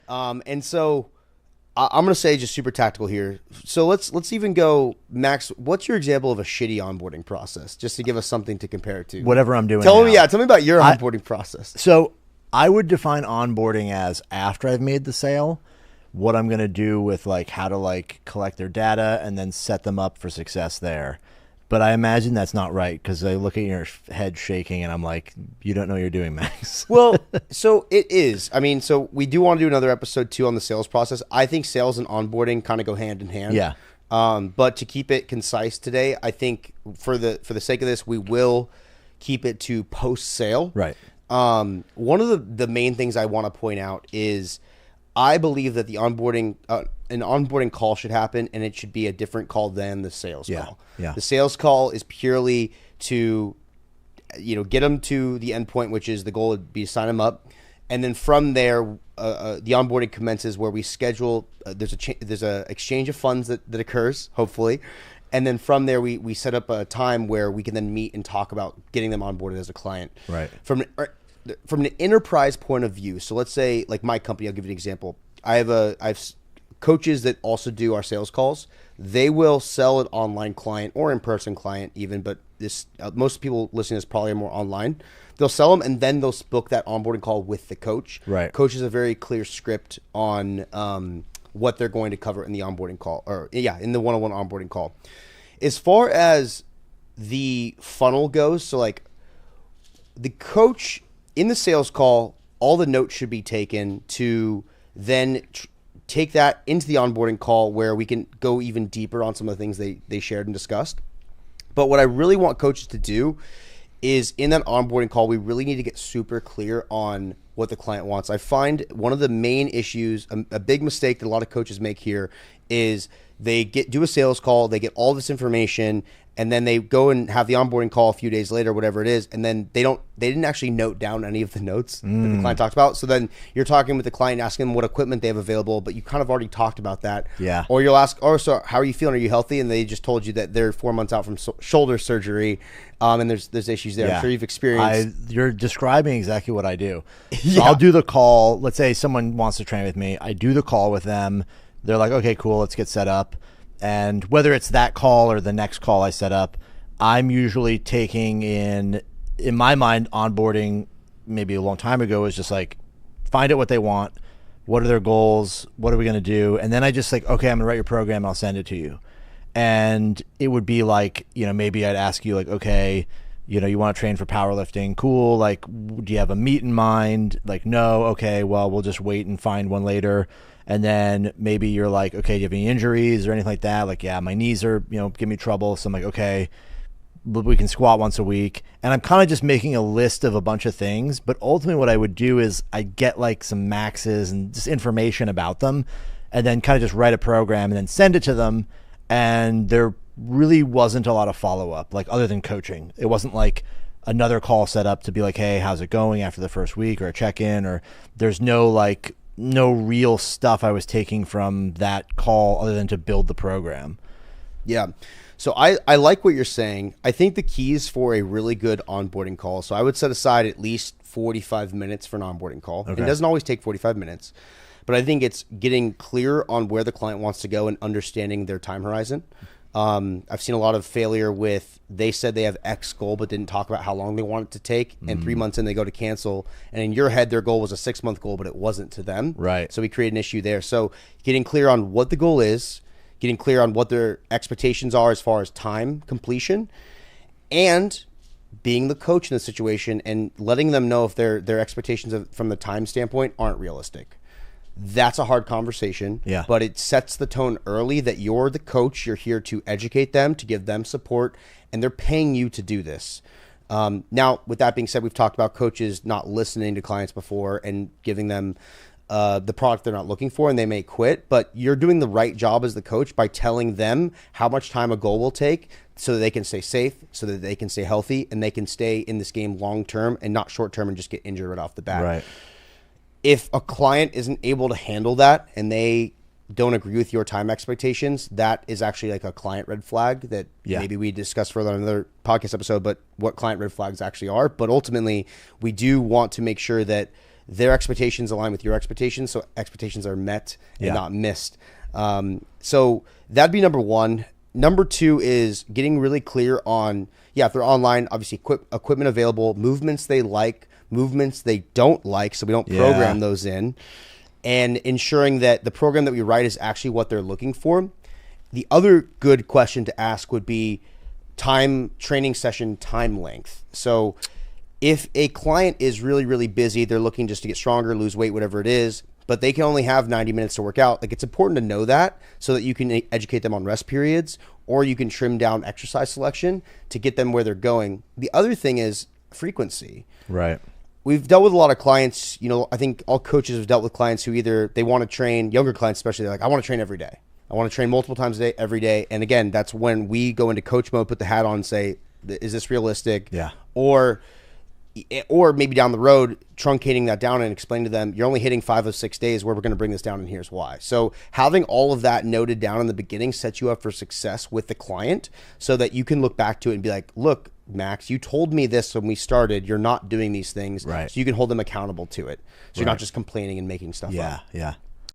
Nice. And so I'm going to say just super tactical here. So let's even go, Max, what's your example of a shitty onboarding process, just to give us something to compare it to? Whatever I'm doing Tell now. me, tell me about your onboarding process. So I would define onboarding as after I've made the sale, what I'm going to do with like how to like collect their data and then set them up for success there. But I imagine that's not right because I look at your head shaking and I'm like, you don't know what you're doing, Max. Well, so it is. I mean, so we do want to do another episode too on the sales process. I think sales and onboarding kind of go hand in hand. Yeah. But to keep it concise today, I think for the sake of this, we will keep it to post sale. Right. One of the main things I want to point out is I believe that the onboarding an onboarding call should happen, and it should be a different call than the sales call. Yeah. The sales call is purely to get them to the endpoint, which is the goal would be to sign them up, and then from there the onboarding commences where we schedule. There's a exchange of funds that occurs hopefully. And then from there, we set up a time where we can then meet and talk about getting them onboarded as a client. Right. From an enterprise point of view, so let's say like my company, I'll give you an example. I have coaches that also do our sales calls. They will sell an online client or in-person client even, but this most people listening to this probably are more online. They'll sell them and then they'll book that onboarding call with the coach. Right. Coach has a very clear script on what they're going to cover in the onboarding call, in the one-on-one onboarding call. As far as the funnel goes, so like the coach in the sales call, all the notes should be taken to then take that into the onboarding call where we can go even deeper on some of the things they shared and discussed. But what I really want coaches to do is in that onboarding call, we really need to get super clear on what the client wants. I find one of the main issues, a big mistake that a lot of coaches make here is they do a sales call, they get all this information, and then they go and have the onboarding call a few days later, whatever it is, and then they didn't actually note down any of the notes that the client talked about. So then you're talking with the client, asking them what equipment they have available, but you kind of already talked about that. Yeah. Or you'll ask, oh, so how are you feeling? Are you healthy? And they just told you that they're 4 months out from shoulder surgery, and there's issues there. Yeah. I'm sure you've experienced. You're describing exactly what I do. So Yeah. I'll do the call. Let's say someone wants to train with me. I do the call with them. They're like, okay, cool, let's get set up. And whether it's that call or the next call I set up, I'm usually taking in my mind, onboarding maybe a long time ago was just like, find out what they want. What are their goals? What are we going to do? And then I just like, okay, I'm going to write your program and I'll send it to you. And it would be like, maybe I'd ask you like, okay, you want to train for powerlifting. Cool. Like, do you have a meet in mind? Like, no. Okay. Well, we'll just wait and find one later. And then maybe you're like, okay, do you have any injuries or anything like that? Like, yeah, my knees are, give me trouble. So I'm like, okay, we can squat once a week. And I'm kind of just making a list of a bunch of things. But ultimately what I would do is I get like some maxes and just information about them and then kind of just write a program and then send it to them. And there really wasn't a lot of follow-up, like other than coaching. It wasn't like another call set up to be like, hey, how's it going after the first week, or a check-in, or there's no real stuff I was taking from that call other than to build the program. Yeah. So I like what you're saying. I think the keys for a really good onboarding call. So I would set aside at least 45 minutes for an onboarding call. Okay. It doesn't always take 45 minutes, but I think it's getting clear on where the client wants to go and understanding their time horizon. I've seen a lot of failure with, they said they have X goal, but didn't talk about how long they want it to take. And 3 months in, they go to cancel. And in your head, their goal was a 6-month goal, but it wasn't to them. Right. So we create an issue there. So getting clear on what the goal is, getting clear on what their expectations are as far as time completion, and being the coach in the situation and letting them know if their expectations from the time standpoint aren't realistic. That's a hard conversation, yeah. But it sets the tone early that you're the coach. You're here to educate them, to give them support, and they're paying you to do this. Now, with that being said, we've talked about coaches not listening to clients before and giving them the product they're not looking for, and they may quit. But you're doing the right job as the coach by telling them how much time a goal will take so that they can stay safe, so that they can stay healthy, and they can stay in this game long-term and not short-term and just get injured right off the bat. Right. If a client isn't able to handle that and they don't agree with your time expectations, that is actually like a client red flag that maybe we discuss further on another podcast episode, but what client red flags actually are. But ultimately, we do want to make sure that their expectations align with your expectations, so expectations are met and not missed. So that'd be number one. Number two is getting really clear on, if they're online, obviously equipment available, movements they like, movements they don't like, so we don't program those in, and ensuring that the program that we write is actually what they're looking for. The other good question to ask would be training session time length. So if a client is really, really busy, they're looking just to get stronger, lose weight, whatever it is, but they can only have 90 minutes to work out. Like, it's important to know that so that you can educate them on rest periods, or you can trim down exercise selection to get them where they're going. The other thing is frequency. Right. We've dealt with a lot of clients, I think all coaches have dealt with clients who either they want to train, younger clients especially, they're like, I want to train every day. I want to train multiple times a day, every day. And again, that's when we go into coach mode, put the hat on and say, is this realistic? Yeah. Or maybe down the road, truncating that down and explain to them, you're only hitting 5 of 6 days where we're going to bring this down, and here's why. So having all of that noted down in the beginning sets you up for success with the client so that you can look back to it and be like, look, Max, you told me this when we started. You're not doing these things. Right. So you can hold them accountable to it. So you're not just complaining and making stuff up. Yeah.